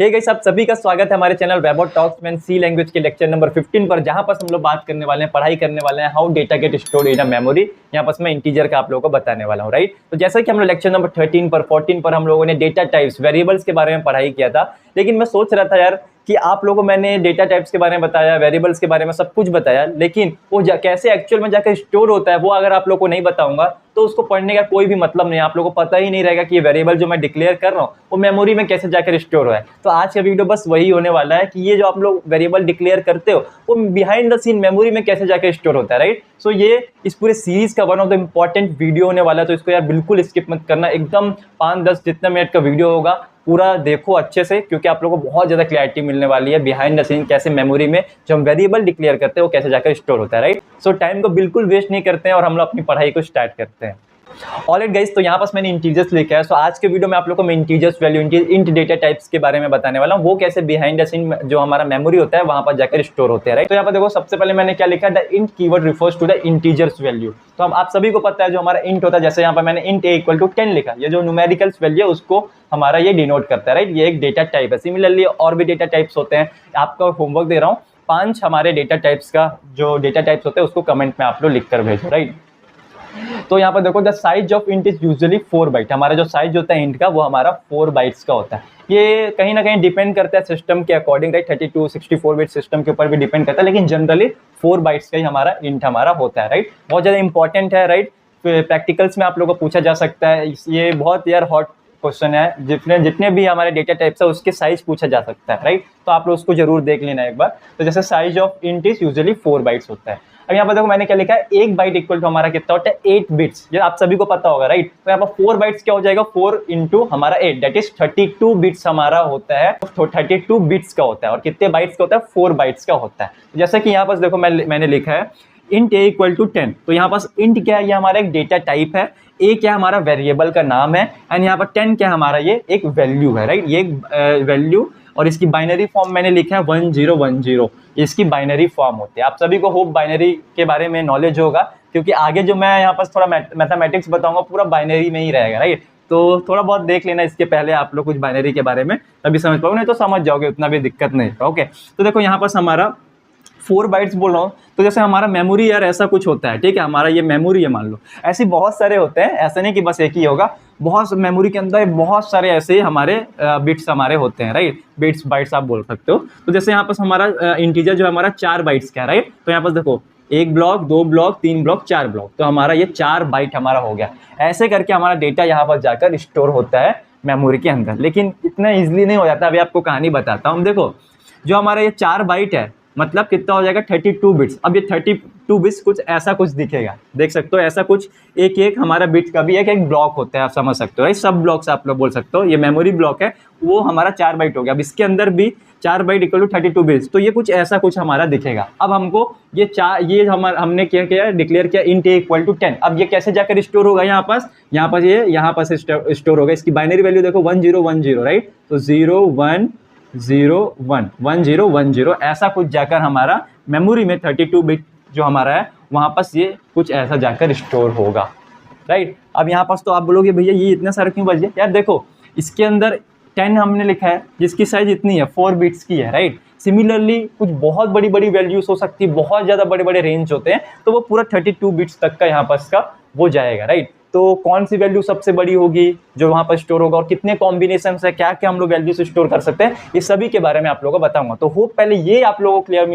Hey guys, आप सभी का स्वागत है हमारे चैनल वेब टॉक्स में सी लैंग्वेज के लेक्चर नंबर 15 पर, जहां पर हम लोग बात करने वाले हैं, पढ़ाई करने वाले हैं how data get stored in a memory. यहां पर मैं इंटीजर का आप लोगों को बताने वाला हूं, राइट। तो जैसा कि हम लोग लेक्चर नंबर 13 पर 14 पर हम लोगों ने डेटा टाइप्स वेरिएबल्स के बारे में पढ़ाई किया था, लेकिन मैं सोच रहा था यार कि आप लोगों को मैंने डेटा टाइप्स के बारे में बताया, वेरिएबल्स के बारे में सब कुछ बताया, लेकिन वो कैसे एक्चुअल में जाकर स्टोर होता है वो अगर आप लोगों को नहीं बताऊंगा तो उसको पढ़ने का कोई भी मतलब नहीं। आप लोगों को पता ही नहीं रहेगा कि ये वेरिएबल जो मैं डिक्लेयर कर रहा हूँ वो मेमोरी में कैसे जाकर स्टोर हुआ है। तो आज का वीडियो बस वही होने वाला है कि ये जो आप लोग वेरिएबल डिक्लेयर करते हो वो बिहाइंड द सीन मेमोरी में कैसे जाकर स्टोर होता है, राइट। सो ये इस पूरे सीरीज का one of the important video होने वाला है, तो इसको यार बिल्कुल स्किप मत करना। एकदम 5-10 जितना मिनट का वीडियो होगा, पूरा देखो अच्छे से, क्योंकि आप लोगों को बहुत ज्यादा क्लैरिटी मिलने वाली है बिहाइंड द सीन कैसे मेमोरी में जो हम वेरिएबल डिक्लेयर करते हैं वो कैसे जाकर स्टोर होता है, राइट। सो टाइम को बिल्कुल वेस्ट नहीं करते हैं और हम लोग अपनी पढ़ाई को स्टार्ट करते हैं। ऑलराइट गाइस, तो यहाँ पास मैंने इंटीजर्स लिखा है। सो आज के वीडियो में आप लोगों को मैं integers value, int data types के बारे में बताने वाला हूँ, वो कैसे बिहाइंड द सीन जो हमारा मेमोरी होता है वहां पर जाकर स्टोर होते हैं, राइट। तो यहाँ पर देखो, सबसे पहले मैंने क्या लिखा है, the int keyword refers to the integers value. तो हम आप सभी को पता है जो हमारा इंट होता है, जैसे यहाँ पर मैंने इंट ए इक्वल टू 10 लिखा, ये जो न्यूमेरिकल्स वैल्यू है उसको हमारा ये डिनोट करता है, राइट। ये एक डेटा टाइप है। सिमिलरली और भी डेटा टाइप्स होते हैं, आपका होमवर्क दे रहा हूँ 5 हमारे डेटा टाइप्स का, जो डेटा टाइप्स होते हैं उसको कमेंट में आप लोग लिख कर भेजो, राइट। तो यहाँ पर देखो, the size of int is usually 4 byte. हमारा जो साइज होता है इंट का वो हमारा 4 बाइट्स का होता है। ये कहीं ना कहीं डिपेंड करता है सिस्टम के अकॉर्डिंग, राइट। 32 64 बिट सिस्टम के ऊपर भी डिपेंड करता है, लेकिन जनरली 4 बाइट्स का ही हमारा इंट हमारा होता है, राइट। बहुत ज़्यादा इंपॉर्टेंट है, राइट। प्रैक्टिकल्स में आप लोगों को पूछा जा सकता है, ये बहुत यार हॉट क्वेश्चन है। जितने भी हमारे डेटा टाइप्स है उसके साइज पूछा जा सकता है, राइट। तो आप लोग उसको जरूर देख लेना एक बार। तो जैसे size of int is usually 4 bytes होता है। अब यहाँ पर देखो मैंने क्या लिखा है, 1 बाइट इक्वल टू हमारा कितना होता है, 8 बिट्स। ये आप सभी को पता होगा, राइट। तो यहाँ पर 4 बाइट्स क्या हो जाएगा, 4 इंटू हमारा 8, दैट इज 32 बिट्स हमारा होता है। तो 32 बिट्स का होता है। और कितने बाइट्स का होता है, 4 बाइट्स का होता है। जैसे कि यहाँ पर देखो मैंने लिखा है इंट ए इक्वल टू 10। तो यहाँ पास इंट क्या है, ये हमारा एक डेटा टाइप है। ए क्या हमारा वेरिएबल का नाम है, एंड यहाँ पर 10 क्या हमारा ये एक वैल्यू है, राइट। ये एक वैल्यू, और इसकी बाइनरी फॉर्म मैंने लिखा है 1010। इसकी बाइनरी फॉर्म होती है। आप सभी को होप बाइनरी के बारे में नॉलेज होगा, क्योंकि आगे जो मैं यहाँ पर थोड़ा मैथमेटिक्स बताऊंगा पूरा बाइनरी में ही रहेगा, राइट। तो थोड़ा बहुत देख लेना इसके पहले आप लोग कुछ बाइनरी के बारे में, तभी समझ पाओगे, नहीं तो समझ जाओगे, उतना भी दिक्कत नहीं है, ओके। तो देखो यहाँ पर हमारा 4 बाइट्स बोल रहा हूँ, तो जैसे हमारा मेमोरी यार ऐसा कुछ होता है, ठीक है। हमारा ये मेमोरी है, मान लो ऐसे बहुत सारे होते हैं, ऐसा नहीं कि बस एक ही होगा। बहुत मेमोरी के अंदर बहुत सारे ऐसे हमारे बिट्स हमारे होते हैं, राइट। बिट्स बाइट्स आप बोल सकते हो। तो जैसे यहाँ पर हमारा इंटीजर जो हमारा 4 बाइट्स का है, राइट। तो यहाँ पर देखो 1 ब्लॉक, 2 ब्लॉक, 3 ब्लॉक, 4 ब्लॉक, तो हमारा ये 4 बाइट हमारा हो गया। ऐसे करके हमारा डेटा यहाँ पर जाकर स्टोर होता है मेमोरी के अंदर, लेकिन इतना ईजिली नहीं हो जाता। अभी आपको कहानी बताता हूँ। देखो जो हमारा ये 4 बाइट है, मतलब कितना हो जाएगा, 32 बिट्स। अब ये 32 बिट्स कुछ ऐसा कुछ दिखेगा, देख सकते हो, ऐसा कुछ एक एक हमारा बिट का भी एक ब्लॉक होता है, आप समझ सकते हो, सब ब्लॉक्स आप लोग बोल सकते हो। ये मेमोरी ब्लॉक है, वो हमारा 4 बाइट हो गया। अब इसके अंदर भी 4 बाइट इक्वल टू 32 बिट्स, तो ये कुछ ऐसा कुछ हमारा दिखेगा। अब हमको ये हमने क्या किया, डिक्लेयर किया इंट ए इक्वल टू 10। अब ये कैसे जाकर स्टोर होगा, यहाँ पास ये यहाँ पास स्टोर होगा। इसकी बाइनरी वैल्यू देखो 1010, राइट। तो 0101010 ऐसा कुछ जाकर हमारा मेमोरी में 32 बिट जो हमारा है वहाँ पास ये कुछ ऐसा जाकर स्टोर होगा, राइट। अब यहाँ पास तो आप बोलोगे भैया ये इतना सारा क्यों बच गया, यार देखो इसके अंदर 10 हमने लिखा है जिसकी साइज इतनी है, 4 बिट्स की है, राइट। सिमिलरली कुछ बहुत बड़ी बड़ी वैल्यूज हो सकती है, बहुत ज़्यादा बड़े बड़े रेंज होते हैं, तो वो पूरा 32 बिट्स तक का यहाँ पास का वो जाएगा, राइट। तो कौन सी वैल्यू सबसे बड़ी होगी जो वहाँ पर स्टोर होगा, और कितने कॉम्बिनेशन है, क्या क्या हम लोग वैल्यू से स्टोर कर सकते हैं, ये सभी के बारे में आप लोगों को बताऊंगा। तो होप पहले ये आप लोगों को क्लियर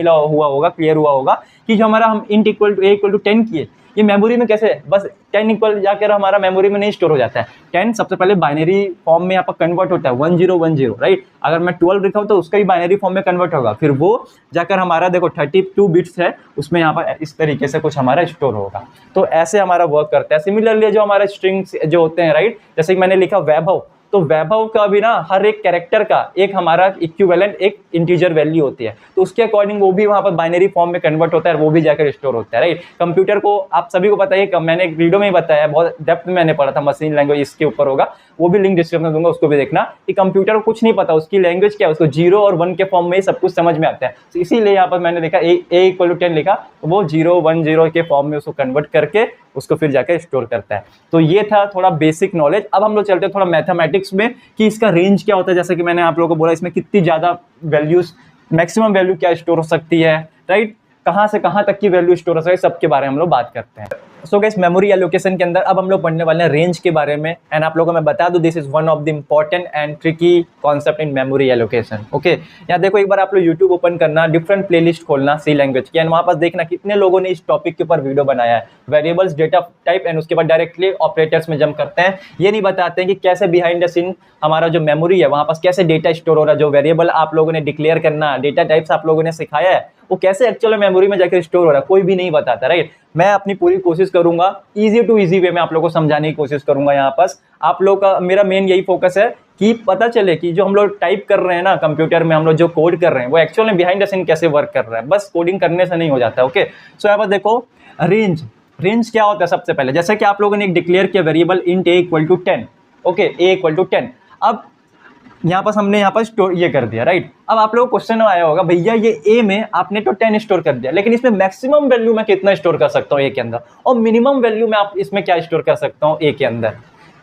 हुआ होगा कि जो हमारा हम int equal to a equal to 10 किए, ये मेमोरी में कैसे बस 10 इक्वल जाकर हमारा मेमोरी में नहीं स्टोर हो जाता है। 10 सबसे पहले बाइनरी फॉर्म में यहाँ पर कन्वर्ट होता है 1010, राइट। अगर मैं 12 लिखा हूँ तो उसका भी बाइनरी फॉर्म में कन्वर्ट होगा, फिर वो जाकर हमारा देखो 32 बिट्स है उसमें यहाँ पर इस तरीके से कुछ हमारा स्टोर होगा। तो ऐसे हमारा वर्क करता है। सिमिलरली जो हमारे स्ट्रिंग्स जो होते हैं, राइट, जैसे कि मैंने लिखा वैभव, तो वैभव का भी ना हर एक कैरेक्टर का एक हमारा इक्विवेलेंट एक इंटीजर वैल्यू होती है, तो उसके अकॉर्डिंग वो भी वहाँ पर बाइनरी फॉर्म में कन्वर्ट होता है और वो भी जाकर स्टोर होता है, राइट। कंप्यूटर को आप सभी को पता है, मैंने एक वीडियो में ही बताया, बहुत डेप्थ में मैंने पढ़ा था, मशीन लैंग्वेज इसके ऊपर होगा, वो भी लिंक डिस्क्रिप्शन में दूंगा, उसको भी देखना कि कंप्यूटर को कुछ नहीं पता उसकी लैंग्वेज क्या है, उसको 0 और 1 के फॉर्म में ही सब कुछ समझ में आता है। तो इसीलिए यहाँ पर मैंने देखा a = 10 लिखा, तो वो 0 1 0 के फॉर्म में उसको कन्वर्ट करके उसको फिर जाकर स्टोर करता है। तो ये था थोड़ा बेसिक नॉलेज। अब हम लोग चलते हैं थोड़ा मैथमेटिक्स में कि इसका रेंज क्या होता है। जैसे कि मैंने आप लोगों को बोला इसमें कितनी ज़्यादा वैल्यूज, मैक्सिमम वैल्यू क्या स्टोर हो सकती है, राइट, कहाँ से कहाँ तक की वैल्यू स्टोर हो सकती है, सबके बारे में हम लोग बात करते हैं। सो गाइस, मेमोरी एलोकेशन के अंदर अब हम लोग पढ़ने वाले हैं रेंज के बारे में। एंड आप लोगों को मैं बता दूं, this is one of the important and tricky concept in memory allocation. Okay, यहाँ देखो, एक बार आप लोग यूट्यूब ओपन करना, डिफरेंट प्लेलिस्ट खोलना सी लैंग्वेज की, एंड वहाँ पर देखना कितने लोगों ने इस टॉपिक के ऊपर वीडियो बनाया है, वेरिएबल्स, डेटा टाइप, एंड उसके बाद डायरेक्टली ऑपरेटर्स में जंप करते हैं। ये नहीं बताते हैं कि कैसे बिहाइंड द सीन हमारा जो मेमोरी है वहाँ पर कैसे डेटा स्टोर हो रहा है, जो वेरिएबल आप लोगों ने डिक्लेयर करना, डेटा टाइप्स आप लोगों ने सिखाया है, वो कैसे एक्चुअल मेमोरी में जाकर स्टोर हो रहा है, कोई भी नहीं बताता, राइट। मैं अपनी पूरी कोशिश करूंगा इजी टू इजी वे में आप लोगों को समझाने की कोशिश करूंगा। यहाँ पास आप लोग का मेरा मेन यही फोकस है कि पता चले कि जो हम लोग टाइप कर रहे हैं ना कंप्यूटर में, हम लोग जो कोड कर रहे हैं वो एक्चुअल में बिहाइंड द सीन कैसे वर्क कर रहा है। बस कोडिंग करने से नहीं हो जाता। ओके, सो यहाँ पर देखो रेंज, रेंज क्या होता है। सबसे पहले जैसे कि आप लोगों ने एक डिक्लेयर किया variable int a = 10, okay, a = 10। अब यहाँ पर हमने यहाँ पर स्टोर ये कर दिया, राइट। अब आप लोगों को क्वेश्चन आया होगा, भैया ये ए में आपने तो 10 स्टोर कर दिया, लेकिन इसमें मैक्सिमम वैल्यू मैं कितना स्टोर कर सकता हूँ ए के अंदर, और मिनिमम वैल्यू में आप इसमें क्या स्टोर कर सकता हूँ ए के अंदर।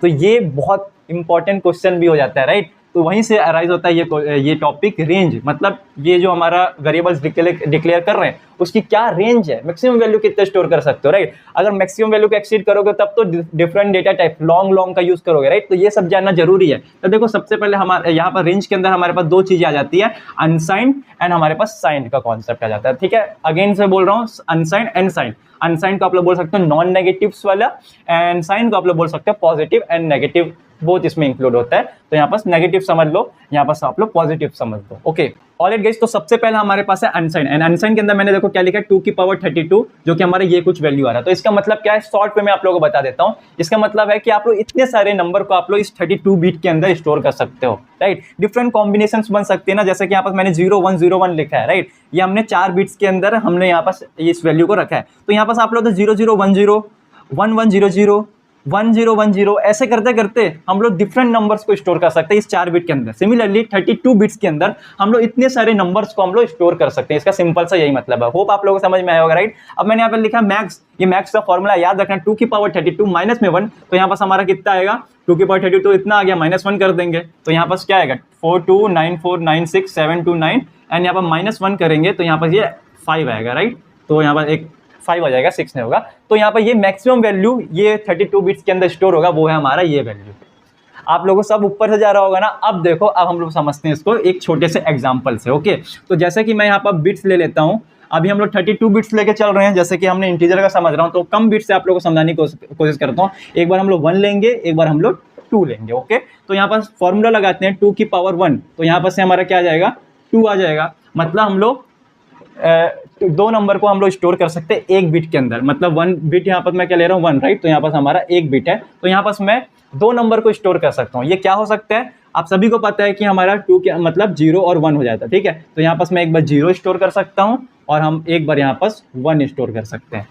तो ये बहुत इंपॉर्टेंट क्वेश्चन भी हो जाता है, राइट। तो वहीं से अराइज होता है ये टॉपिक रेंज, मतलब ये जो हमारा वेरिएबल्स डिक्लेयर कर रहे हैं उसकी क्या रेंज है, मैक्सिमम वैल्यू कितने स्टोर कर सकते हो, राइट। अगर मैक्सिमम वैल्यू को एक्सीड करोगे तब तो डिफरेंट डेटा टाइप लॉन्ग का यूज करोगे, राइट। तो ये सब जानना जरूरी है। तो देखो सबसे पहले हमारे यहाँ पर रेंज के अंदर हमारे पास दो चीजें आ जाती है, अनसाइंड एंड हमारे पास साइंड का कॉन्सेप्ट आ जाता है, ठीक है। अगेन से बोल रहा हूँ, अनसाइंड एंड साइंड। अनसाइंड को आप लोग बोल सकते हो नॉन नेगेटिव्स वाला, एंड साइन को आप लोग बोल सकते हो पॉजिटिव एंड नेगेटिव, बोथ इसमें इंक्लूड होता है। तो यहाँ पास नेगेटिव समझ लो, यहाँ पास आप लोग पॉजिटिव समझ लो। ओके, ऑलराइट गाइस, तो सबसे पहले हमारे पास है अनसाइंड, एंड अनसाइंड के अंदर मैंने देखो क्या लिखा है 2^32, जो कि हमारे ये कुछ वैल्यू आ रहा है। तो इसका मतलब क्या है, शॉर्ट वे में आप लोगों को बता देता हूँ। इसका मतलब है कि आप लोग इतने सारे नंबर को आप लोग इस 32 बिट के अंदर स्टोर कर सकते हो, राइट। डिफरेंट कॉम्बिनेशंस बन सकते हैं ना, जैसे कि यहाँ पास मैंने 0101 लिखा है, राइट। ये हमने 4 बिट्स के अंदर हमने यहाँ पास इस वैल्यू को रखा है। तो यहाँ पास आप लोग 0010 1100 1010 ऐसे करते करते हम लोग डिफरेंट नंबर्स को स्टोर कर सकते हैं इस 4 बिट के अंदर। सिमिलरली 32 बिट्स के अंदर हम लोग इतने सारे नंबर्स को हम लोग स्टोर कर सकते हैं। इसका सिंपल सा यही मतलब है। होप आप लोगों को समझ में आया होगा, राइट। अब मैंने यहाँ पर लिखा मैक्स, ये मैक्स का फॉर्मूला याद रखना 2^32 माइनस में 1, तो यहाँ पास हमारा कितना आएगा 2^32 इतना आ गया, -1 कर देंगे तो यहाँ पास क्या आएगा 429496 एंड यहाँ पर -1 करेंगे तो यहाँ पर ये 5 आएगा, राइट। तो यहाँ पर एक 5 आ जाएगा, 6 नहीं होगा। तो यहाँ पर ये मैक्सिमम वैल्यू ये 32 बिट्स के अंदर स्टोर होगा, वो है हमारा ये वैल्यू। आप लोगों को सब ऊपर से जा रहा होगा ना। अब देखो, अब हम लोग समझते हैं इसको एक छोटे से एग्जांपल से। ओके, तो जैसे कि मैं यहाँ पर बिट्स ले लेता हूँ, अभी हम लोग 32 बिट्स लेके चल रहे हैं, जैसे कि हमने इंटीजर का समझ रहा हूँ, तो कम बिट्स से आप लोगों को समझाने की कोशिश करता हूँ। एक बार हम लोग 1 लेंगे, एक बार हम लोग 2 लेंगे। ओके, तो यहाँ पर फॉर्मूला लगाते हैं 2^1, तो यहाँ पर से हमारा क्या आ जाएगा 2 आ जाएगा। मतलब हम लोग 2 नंबर को हम लोग स्टोर कर सकते हैं 1 बिट के अंदर। मतलब 1 बिट यहाँ पर मैं क्या ले रहा हूँ 1, राइट। तो यहाँ पास हमारा 1 बिट है, तो यहाँ पास मैं 2 नंबर को स्टोर कर सकता हूँ। ये क्या हो सकता है, आप सभी को पता है कि हमारा 2 क्या मतलब 0 और 1 हो जाता है, ठीक है। तो यहाँ पास मैं एक बार 0 स्टोर कर सकता हूँ और हम एक बार यहाँ पास 1 स्टोर कर सकते हैं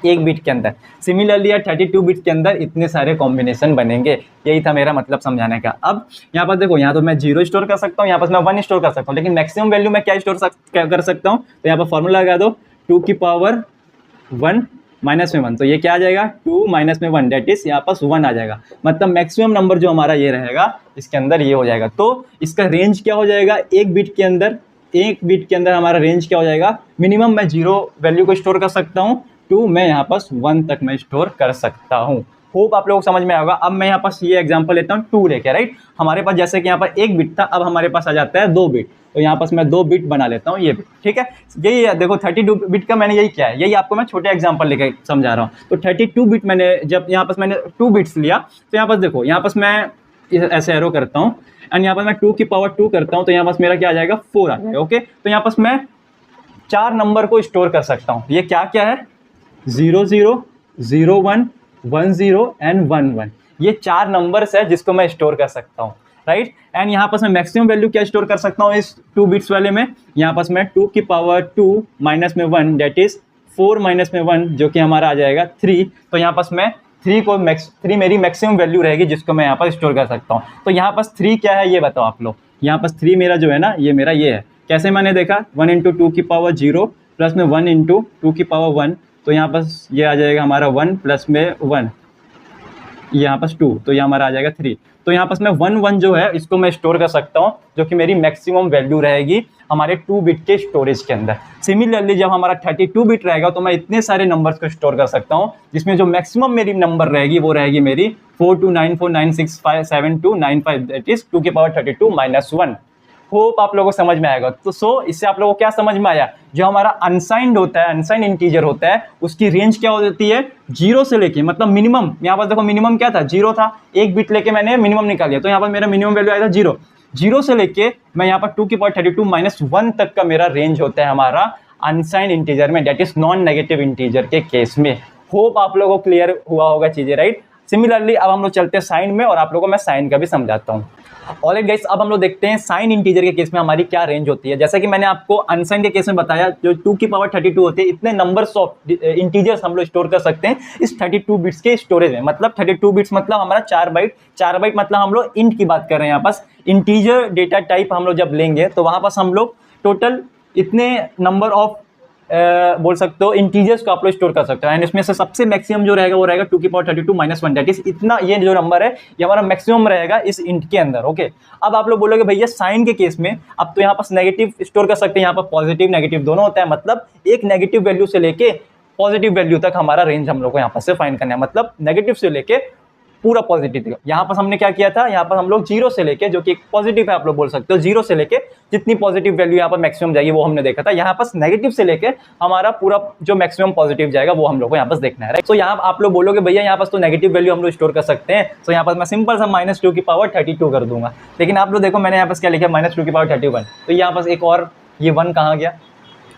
1 बिट के अंदर। सिमिलरली 32 बिट के अंदर इतने सारे कॉम्बिनेशन बनेंगे। यही था मेरा मतलब समझाने का। अब यहाँ पर देखो, यहाँ तो मैं 0 स्टोर कर सकता हूँ, यहाँ पर मैं 1 स्टोर कर सकता हूँ, लेकिन मैक्सिमम वैल्यू मैं क्या स्टोर कर सकता हूँ। तो यहाँ पर फॉर्मूला लगा दो 2^1 माइनस में 1, तो ये क्या आ जाएगा 2 माइनस में 1 डेट इज यहाँ पास 1 आ जाएगा। मतलब मैक्सिमम नंबर जो हमारा ये रहेगा इसके अंदर ये हो जाएगा। तो इसका रेंज क्या हो जाएगा 1 बिट के अंदर, 1 बिट के अंदर हमारा रेंज क्या हो जाएगा, मिनिमम मैं 0 वैल्यू को स्टोर कर सकता हूँ, 2 मैं यहाँ पास 1 तक मैं स्टोर कर सकता हूँ। होप आप लोगों को समझ में आएगा। अब मैं यहाँ पास ये एग्जांपल लेता हूँ 2 लेके, राइट। हमारे पास जैसे कि यहाँ पर 1 बिट था, अब हमारे पास आ जाता है 2 बिट, तो यहाँ पास मैं 2 बिट बना लेता हूँ ये बिट, ठीक है। यही है, देखो 32 बिट का मैंने यही किया है, यही आपको मैं छोटे एग्जांपल लेके समझा रहा हूँ। तो 32 बिट मैंने जब यहाँ पास मैंने 2 बिट्स लिया, तो यहाँ पास देखो, यहाँ पास मैं ऐसे एरो करता हूँ एंड यहाँ पर मैं 2^2 करता हूँ, तो यहाँ पास मेरा क्या आ जाएगा 4 आ जाएगा। ओके, तो यहाँ पास मैं 4 नंबर को स्टोर कर सकता हूँ। ये क्या क्या है 00 01 10 एंड 11, ये 4 नंबर्स है जिसको मैं स्टोर कर सकता हूँ, राइट। एंड यहाँ पास मैं मैक्सिमम वैल्यू क्या स्टोर कर सकता हूँ इस 2 बिट्स वाले में, यहाँ पास मैं 2^2 माइनस में 1 डेट इज 4 माइनस में 1 जो कि हमारा आ जाएगा 3, तो यहाँ पास मैं 3 मेरी मैक्सिमम वैल्यू रहेगी जिसको मैं यहाँ पर स्टोर कर सकता हूँ। तो यहाँ पर 3 क्या है ये बताओ आप लोग। यहाँ पर 3 मेरा जो है ना, ये मेरा ये है। कैसे मैंने देखा, 1 × 2 की पावर 0 प्लस में 1 × 2 की पावर 1, तो यहाँ पर ये आ जाएगा हमारा 1 प्लस में 1, यहाँ पर 2, तो ये हमारा आ जाएगा 3। तो यहाँ पर मैं 1 जो है इसको मैं स्टोर कर सकता हूँ, जो कि मेरी मैक्सिमम वैल्यू रहेगी हमारे 2 बिट के स्टोरेज के अंदर। सिमिलरली जब हमारा 32 बिट रहेगा तो मैं इतने सारे नंबर्स को स्टोर कर सकता हूँ, जिसमें जो मैक्सिमम मेरी नंबर रहेगी वो रहेगी मेरी 4294965729 दैट इज 2 की पावर 32 - 1। होप आप लोगों को समझ में आएगा। तो इससे आप लोगों को क्या समझ में आया, जो हमारा अनसाइंड होता है, अनसाइंड इंटीजर होता है, उसकी रेंज क्या होती है, 0 से लेके, मतलब मिनिमम, यहाँ पर देखो मिनिमम क्या था, 0 था, एक बिट लेके मैंने मिनिमम निकाल लिया, तो यहाँ पर मेरा मिनिमम वैल्यू आया था 0 से लेके मैं यहाँ पर 2 की पावर 32 - 1 तक का मेरा रेंज होता है हमारा अनसाइंड इंटीजर में, that is non negative integer के केस में। होप आप लोगों को क्लियर हुआ होगा चीजें, राइट। सिमिलरली अब हम लोग चलते हैं साइन में, और आप लोगों को मैं साइन का भी समझाता हूँ। ऑलराइट गाइस, अब हम लोग देखते हैं साइन इंटीजर के केस में हमारी क्या रेंज होती है। जैसा कि मैंने आपको अनसाइन के केस में बताया, जो 2 की पावर 32 होते हैं, इतने नंबर्स ऑफ इंटीजर्स हम लोग स्टोर कर सकते हैं इस 32 बिट्स के स्टोरेज में। मतलब 32 बिट्स मतलब हमारा 4 बाइट, 4 बाइट मतलब हम लोग इंट की बात कर रहे हैं। यहाँ पास इंटीजर डेटा टाइप हम लोग जब लेंगे तो वहां पास हम लोग टोटल इतने नंबर ऑफ बोल सकते हो इंटीजर्स को आप लोग स्टोर कर सकते हो, एंड इसमें से सबसे मैक्सिमम जो रहेगा वो रहेगा 2 की पावर 32 - 1, दैट इज इतना, ये जो नंबर है ये हमारा मैक्सिमम रहेगा इस इंट के अंदर। ओके, अब आप लोग बोलोगे भैया साइन के केस में अब तो यहाँ पर नेगेटिव स्टोर कर सकते हैं, यहाँ पर पॉजिटिव नेगेटिव दोनों होता है, मतलब एक नेगेटिव वैल्यू से लेके पॉजिटिव वैल्यू तक हमारा रेंज हम लोग को यहाँ पर से फाइंड करना है, मतलब नेगेटिव से लेके पूरा पॉजिटिव। यहाँ पर हमने क्या किया था, यहाँ पर हम लोग 0 से लेके, जो कि एक पॉजिटिव है आप लोग बोल सकते हो, 0 से लेके जितनी पॉजिटिव वैल्यू यहाँ पर मैक्सिमम जाएगी वो हमने देखा था। यहाँ पर नेगेटिव से लेके हमारा पूरा जो मैक्सिमम पॉजिटिव जाएगा वो हम लोग को यहाँ पर देखना है, राइट। तो यहाँ आप लोग बोलोगे भैया यहाँ पर तो नेगेटिव वैल्यू हम लोग स्टोर कर सकते हैं, तो यहाँ पर मैं सिंपल सा -2 की पावर 32 कर दूंगा। लेकिन आप लोग देखो मैंने यहाँ पर क्या लिखा है, -2 की पावर 31, तो यहाँ पर एक और ये 1 कहाँ गया,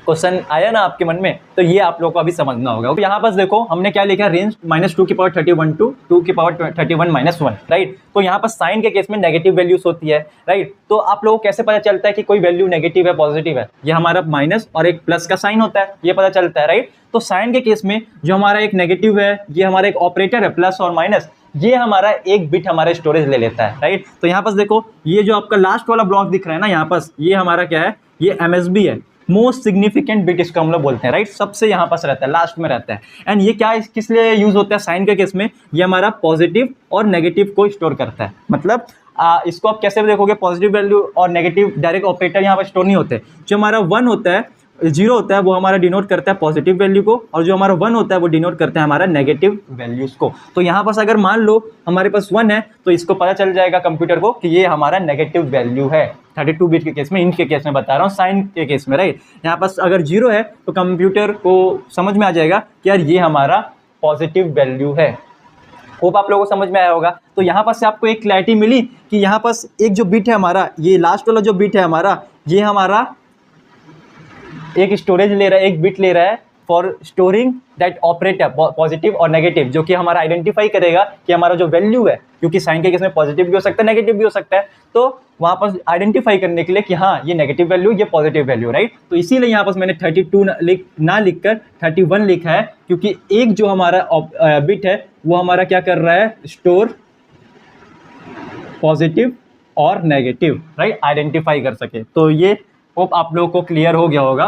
क्वेश्चन आया ना आपके मन में, तो ये आप लोगों को अभी समझना होगा। तो यहाँ पर देखो हमने क्या लिखा, रेंज -2 की पावर 31 to 2 की पावर 31 - 1, राइट। तो यहाँ पर साइन के केस में नेगेटिव वैल्यूज होती है, राइट। तो आप लोगों को कैसे पता चलता है कि कोई वैल्यू नेगेटिव है पॉजिटिव है, ये हमारा माइनस और एक प्लस का साइन होता है, ये पता चलता है, राइट। तो साइन के केस में जो हमारा एक नेगेटिव है, ये हमारा एक ऑपरेटर है प्लस और माइनस, ये हमारा एक बिट हमारा स्टोरेज ले लेता है, राइट। तो यहाँ पर देखो ये जो आपका लास्ट वाला ब्लॉक दिख रहा है ना, यहाँ पर ये हमारा क्या है, ये MSB है, मोस्ट सिग्निफिकेंट बिट इसको हम लोग बोलते हैं, राइट। सबसे यहाँ पास रहता है, लास्ट में रहता है। एंड ये क्या किस लिए यूज होता है साइन के केस में, ये हमारा पॉजिटिव और नेगेटिव को स्टोर करता है। मतलब इसको आप कैसे देखोगे, पॉजिटिव वैल्यू और नेगेटिव डायरेक्ट ऑपरेटर यहाँ पर स्टोर नहीं होते। जो हमारा 1 होता है, 0 होता है, वो हमारा डिनोट करता है पॉजिटिव वैल्यू को, और जो हमारा 1 होता है वो डिनोट करता है हमारा नेगेटिव वैल्यूज को। तो यहाँ पास अगर मान लो हमारे पास 1 है तो इसको पता चल जाएगा कंप्यूटर को कि ये हमारा नेगेटिव वैल्यू है, 32 बिट के केस में, इंट के केस में बता रहा हूँ, साइन के केस में, राइट। यहाँ पास अगर 0 है तो कंप्यूटर को समझ में आ जाएगा कि यार ये हमारा पॉजिटिव वैल्यू है। होप आप लोगों को समझ में आया होगा। तो यहाँ पास से आपको एक क्लैरिटी मिली कि यहाँ पास एक जो बिट है हमारा, ये लास्ट वाला जो बिट है हमारा, ये हमारा एक स्टोरेज ले रहा है, एक बिट ले रहा है for storing that operator positive और नेगेटिव, जो कि हमारा आइडेंटिफाई करेगा कि हमारा जो वैल्यू है, क्योंकि साइन के केस में पॉजिटिव भी हो सकता है नेगेटिव भी हो सकता है, तो वहाँ पर आइडेंटिफाई करने के लिए कि हाँ ये नेगेटिव वैल्यू, ये पॉजिटिव वैल्यू, राइट। तो इसीलिए यहाँ पर मैंने 32 ना लिखकर 31 लिखा है, क्योंकि एक जो हमारा बिट है वो हमारा क्या कर रहा है, स्टोर पॉजिटिव और नेगेटिव, राइट, आइडेंटिफाई कर सके। तो ये होप आप लोगों को क्लियर हो गया होगा।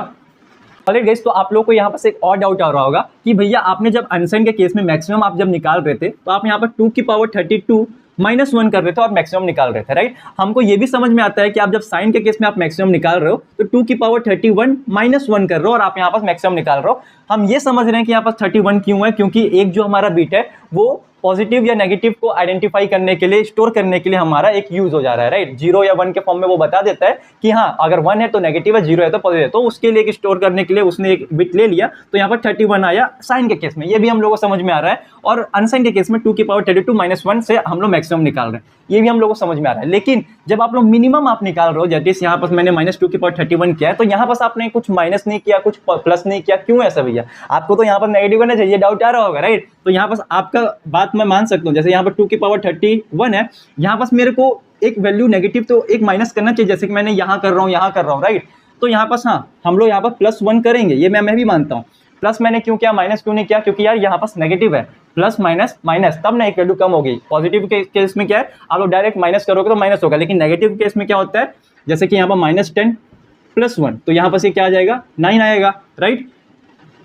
ऑलराइट गाइस, तो आप लोगों को यहाँ पर एक और डाउट आ रहा होगा कि भैया आपने जब अनसाइन के केस में मैक्सिमम आप जब निकाल रहे थे तो आप यहाँ पर 2 की पावर 32 - 1 कर रहे थे और मैक्सिमम निकाल रहे थे, राइट। हमको ये भी समझ में आता है कि आप जब साइन के केस में आप मैक्सिमम निकाल रहे हो तो 2 की पावर 31 - 1 कर रहे हो और आप यहाँ पर मैक्सिमम निकाल रहे हो। हम ये समझ रहे हैं कि यहाँ पर 31 क्यों है, क्योंकि एक जो हमारा बिट है वो पॉजिटिव या नेगेटिव को आइडेंटिफाई करने के लिए, स्टोर करने के लिए हमारा एक यूज हो जा रहा है, राइट। 0 या 1 के फॉर्म में वो बता देता है कि हाँ अगर 1 है तो नेगेटिव है, 0 है तो पॉजिटिव है, तो उसके लिए एक स्टोर करने के लिए उसने एक बिट ले लिया, तो यहाँ पर 31 आया साइन के केस में। ये भी हम लोगों को समझ में आ रहा है। और अनसाइन के केस में 2 की पावर 32 - 1 से हम लोग मैक्सिमम निकाल रहे हैं, ये भी हम लोगों को समझ में आ रहा है। लेकिन जब आप लोग मिनिमम आप निकाल रहे हो, जैसे यहाँ पर मैंने -2 की पावर 31 किया है, तो यहाँ पर आपने कुछ माइनस नहीं किया, कुछ प्लस नहीं किया, क्यों ऐसा भैया? आपको तो यहाँ पर नेगेटिव करना चाहिए, डाउट आ रहा होगा, राइट। तो यहाँ पर आपका बात मैं मान सकता हूँ, जैसे यहाँ पर 2 की पावर 31 है, यहाँ पर मेरे को एक वैल्यू नेगेटिव तो एक माइनस करना चाहिए, जैसे कि मैंने यहाँ कर रहा हूँ, यहाँ कर रहा हूँ, राइट। तो यहाँ पर हाँ हम लोग यहाँ पर +1 करेंगे, ये मैं भी मानता हूँ। प्लस मैंने क्यों किया, माइनस क्यों नहीं किया? क्योंकि यार यहाँ पर नेगेटिव है, प्लस माइनस माइनस, तब ना एक वैल्यू कम होगी। पॉजिटिव के केस में क्या है, आप लोग डायरेक्ट माइनस करोगे तो माइनस होगा, लेकिन नेगेटिव केस में क्या होता है, जैसे कि यहाँ पर -10 + 1, तो यहाँ पर से क्या आ जाएगा, 9 आएगा, राइट।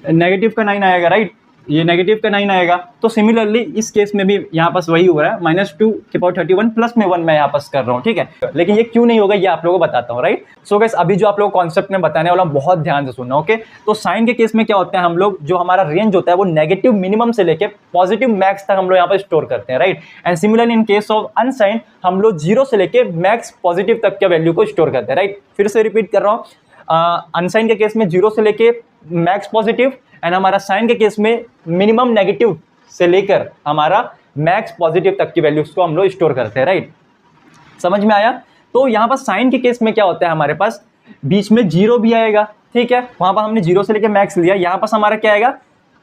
नेगेटिव का 9 आएगा, राइट, ये नेगेटिव का 9 आएगा। तो सिमिलरली इस केस में भी यहाँ पास वही हो रहा है, -2^31 प्लस में 1 मैं यहाँ पास कर रहा हूँ, ठीक है। लेकिन ये क्यों नहीं होगा ये आप लोगों को बताता हूँ, राइट। सो गाइस अभी जो आप लोग कॉन्सेप्ट में बताने वाला बहुत ध्यान से सुनना, ओके। तो साइन के केस में क्या होता है, हम लोग जो हमारा रेंज होता है वो नेगेटिव मिनिमम से लेके पॉजिटिव मैक्स तक हम लोग यहाँ पर स्टोर करते हैं, right. And similarly in case of अनसाइन हम लोग 0 से लेके मैक्स पॉजिटिव तक के वैल्यू को स्टोर करते हैं, राइट। फिर से रिपीट कर रहा हूँ, अनसाइन के केस में 0 से लेके मैक्स पॉजिटिव, एंड हमारा साइन के केस में मिनिमम नेगेटिव से लेकर हमारा मैक्स पॉजिटिव तक की वैल्यूज को हम लोग स्टोर करते हैं, राइट। समझ में आया। तो यहाँ पर साइन के केस में क्या होता है, हमारे पास बीच में 0 भी आएगा, ठीक है। वहां पर हमने 0 से लेकर मैक्स लिया, यहाँ पास हमारा क्या आएगा,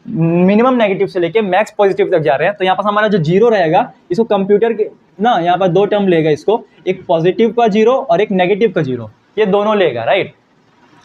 मिनिमम नेगेटिव से लेकर मैक्स पॉजिटिव तक जा रहे हैं। तो यहाँ पास हमारा जो 0 रहेगा, इसको कंप्यूटर के ना यहाँ पर 2 टर्म लेगा, इसको एक पॉजिटिव का 0 और एक नेगेटिव का 0, ये दोनों लेगा, राइट।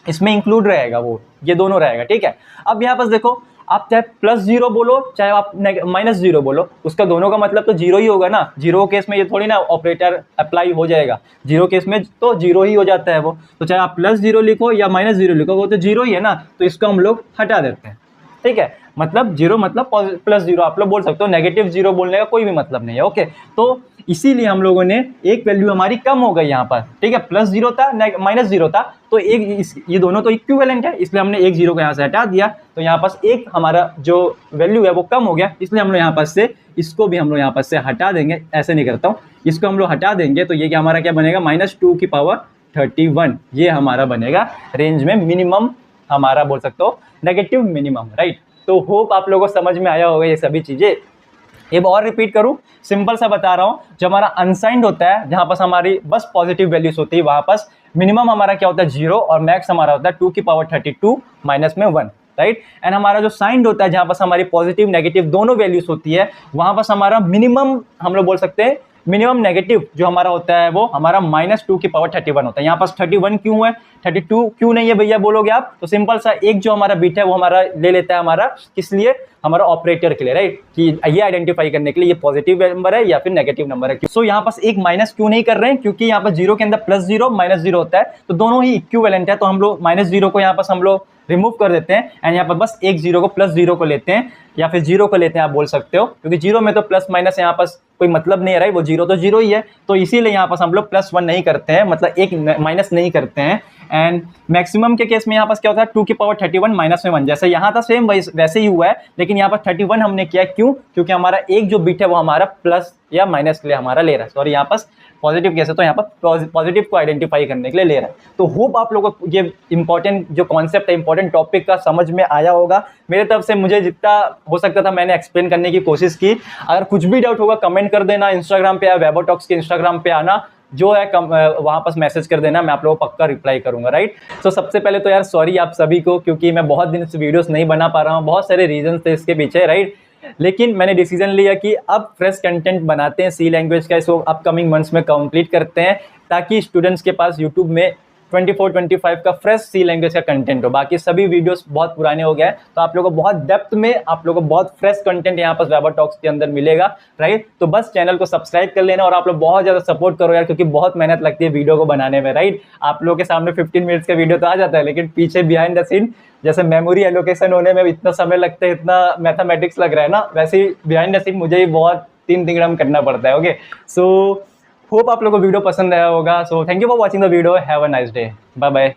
इसमें इंक्लूड रहेगा वो, ये दोनों रहेगा, ठीक है। अब यहाँ पर देखो, आप चाहे +0 बोलो चाहे आप -0 बोलो, उसका दोनों का मतलब तो 0 ही होगा ना। 0 केस में ये थोड़ी ना ऑपरेटर अप्लाई हो जाएगा, 0 केस में तो 0 ही हो जाता है वो। तो चाहे आप +0 लिखो या -0 लिखो, वो तो 0 ही है ना, तो इसको हम लोग हटा देते हैं, ठीक है। मतलब 0 मतलब +0 आप लोग बोल सकते हो, नेगेटिव 0 बोलने का कोई भी मतलब नहीं है, ओके। तो इसीलिए हम लोगों ने एक वैल्यू हमारी कम हो गई यहाँ पर, ठीक है। +0 था -0 था, तो ये दोनों तो इक्विवेलेंट है, इसलिए हमने एक 0 को यहाँ से हटा दिया। तो यहाँ पास एक हमारा जो वैल्यू है वो कम हो गया, इसलिए हम लोग यहाँ पास से इसको भी हम लोग यहाँ पास से हटा देंगे। ऐसे नहीं करता हूँ, इसको हम लोग हटा देंगे तो ये क्या हमारा क्या बनेगा, -2^31, ये हमारा बनेगा रेंज में मिनिमम, हमारा बोल सकते हो नेगेटिव मिनिमम, राइट। तो होप आप लोगों को समझ में आया होगा ये सभी चीज़ें। एक और रिपीट करूं, सिंपल सा बता रहा हूं, जो हमारा अनसाइंड होता है, जहां पास हमारी बस पॉजिटिव वैल्यूज होती है, वहां पास मिनिमम हमारा क्या होता है 0 और मैक्स हमारा होता है 2^32 माइनस में 1, राइट। एंड हमारा जो साइंड होता है, जहां पास हमारी पॉजिटिव नेगेटिव दोनों वैल्यूज होती है, वहां पास हमारा मिनिमम हम लोग बोल सकते हैं, मिनिमम नेगेटिव जो हमारा होता है वो हमारा -2^31 होता है। यहाँ पास 31 क्यों है, 32 क्यों नहीं है भैया बोलोगे आप, तो सिंपल सा एक जो हमारा बिट है वो हमारा ले लेता है हमारा, किस लिए, हमारा ऑपरेटर के लिए, राइट, कि ये आइडेंटिफाई करने के लिए ये पॉजिटिव नंबर है या फिर नेगेटिव नंबर है। सो यहाँ पास एक माइनस क्यों नहीं कर रहे हैं, क्योंकि यहाँ पर 0 के अंदर +0 -0 होता है, तो दोनों ही इक्विवेलेंट है। तो हम लोग -0 को यहाँ पास हम लोग रिमूव कर देते हैं, एंड यहाँ पर बस एक 0 को +0 को लेते हैं, या फिर 0 को लेते हैं आप बोल सकते हो, क्योंकि 0 में तो प्लस माइनस यहाँ पास कोई मतलब नहीं है, राइट, वो 0 तो 0 ही है। तो इसीलिए यहाँ पास हम लोग +1 नहीं करते हैं, मतलब एक माइनस नहीं करते हैं। एंड मैक्सिमम के केस में यहाँ पास क्या होता है 2^31 माइनस में 1, जैसे यहाँ था सेम वैसे ही हुआ है, लेकिन यहाँ पर 31 हमने किया, क्यों, क्योंकि हमारा एक जो बिट है वो हमारा प्लस या माइनस के लिए हमारा ले रहा है, सॉरी यहाँ पास पॉजिटिव केस है तो यहाँ पर पॉजिटिव को आइडेंटिफाई करने के लिए ले रहा है। तो होप आप लोगों को ये इंपॉर्टेंट जो कॉन्सेप्ट है, इंपॉर्टेंट टॉपिक का समझ में आया होगा। मेरे तरफ से मुझे जितना हो सकता था मैंने एक्सप्लेन करने की कोशिश की। अगर कुछ भी डाउट होगा कमेंट कर देना, इंस्टाग्राम पे या वेबोटॉक्स के इंस्टाग्राम पे आना, जो है वहाँ पास मैसेज कर देना, मैं आप लोगों को पक्का रिप्लाई करूंगा, राइट। तो सबसे पहले तो यार सॉरी आप सभी को, क्योंकि मैं बहुत दिन से वीडियोस नहीं बना पा रहा हूँ, बहुत सारे रीजन थे इसके पीछे, राइट। लेकिन मैंने डिसीजन लिया कि अब फ्रेश कंटेंट बनाते हैं सी लैंग्वेज का, इसको अपकमिंग मंथ्स में कंप्लीट करते हैं, ताकि स्टूडेंट्स के पास यूट्यूब में 24-25 का फ्रेश सी लैंग्वेज का कंटेंट हो। बाकी सभी वीडियोस बहुत पुराने हो गए हैं, तो आप लोगों को बहुत डेप्थ में, आप लोगों को बहुत फ्रेश कंटेंट यहाँ पर वेबोटॉक्स के अंदर मिलेगा, राइट। तो बस चैनल को सब्सक्राइब कर लेना, और आप लोग बहुत ज़्यादा सपोर्ट करो यार, क्योंकि बहुत मेहनत लगती है वीडियो को बनाने में, राइट। आप लोगों के सामने 15 मिनट्स का वीडियो तो आ जाता है, लेकिन पीछे बिहाइंड द सीन जैसे मेमोरी एलोकेशन होने में इतना समय लगता है, इतना मैथमेटिक्स लग रहा है ना, वैसे ही बिहाइंड द सीन मुझे ही बहुत 3 तिगड़म करना पड़ता है, ओके। सो होप आप लोगों को वीडियो पसंद आया होगा। So thank you for watching the video, have a nice day, bye bye.